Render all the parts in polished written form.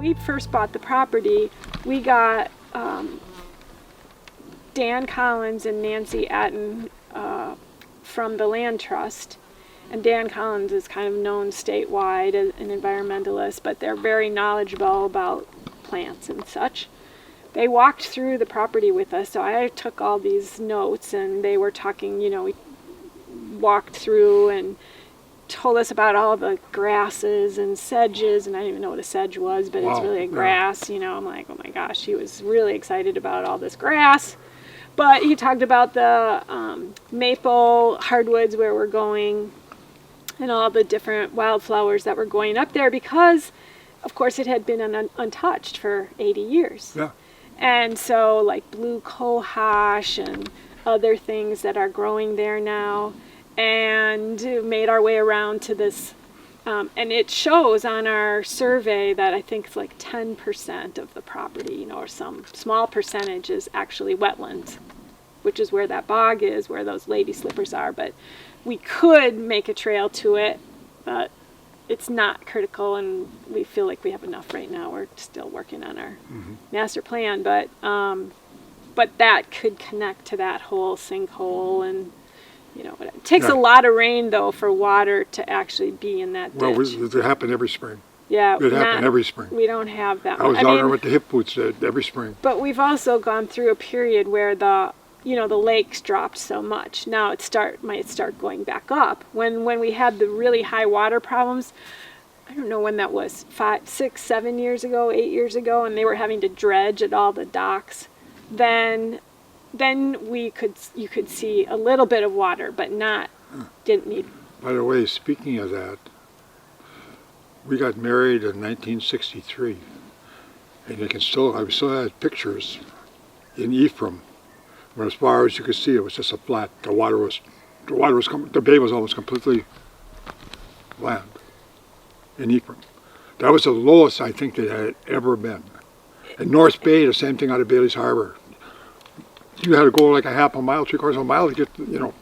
we first bought the property, we got Dan Collins and Nancy Atten from the Land Trust. And Dan Collins is kind of known statewide as an environmentalist, but they're very knowledgeable about plants and such. They walked through the property with us, so I took all these notes, and they were talking, we walked through and told us about all the grasses and sedges, and I didn't even know what a sedge was, but it's really a grass, I'm like, oh my gosh, he was really excited about all this grass. But he talked about the maple hardwoods where we're going and all the different wildflowers that were going up there because, of course, it had been untouched for 80 years. Yeah. And so like blue cohosh and other things that are growing there now, and made our way around to this, and it shows on our survey that I think it's like 10% of the property, or some small percentage is actually wetlands, which is where that bog is, where those lady slippers are. But we could make a trail to it, but it's not critical, and we feel like we have enough right now. We're still working on our master plan, but that could connect to that whole sinkhole, and but it takes a lot of rain though for water to actually be in that ditch. Well, it happened every spring. Yeah, it happened every spring. We don't have that. I was down there with the hip boots every spring. But we've also gone through a period where the lakes dropped so much. Now it might start going back up. When we had the really high water problems, I don't know when that was, 5, 6, 7 years ago, 8 years ago, and they were having to dredge at all the docks, then you could see a little bit of water, but didn't need. By the way, speaking of that, we got married in 1963, and I still had pictures in Ephraim. But as far as you could see, it was just a flat. The bay was almost completely land in Ephraim. That was the lowest I think that had ever been. In North Bay, the same thing out of Bailey's Harbor. You had to go like a half a mile, 3/4 of a mile to get,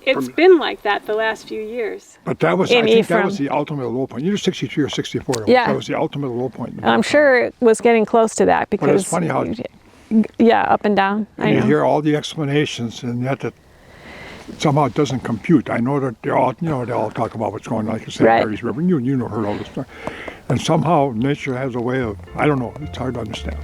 It's been like that the last few years. But that was, I think that was the ultimate low point. You're 63 or 64. Yeah. That was the ultimate low point. I'm sure it was getting close to that because. But it's funny how. Yeah, up and down. And you hear all the explanations, and yet that somehow it doesn't compute. I know that they all talk about what's going on, like you said, Mary's River. You heard all this stuff, and somehow nature has a way of, I don't know. It's hard to understand.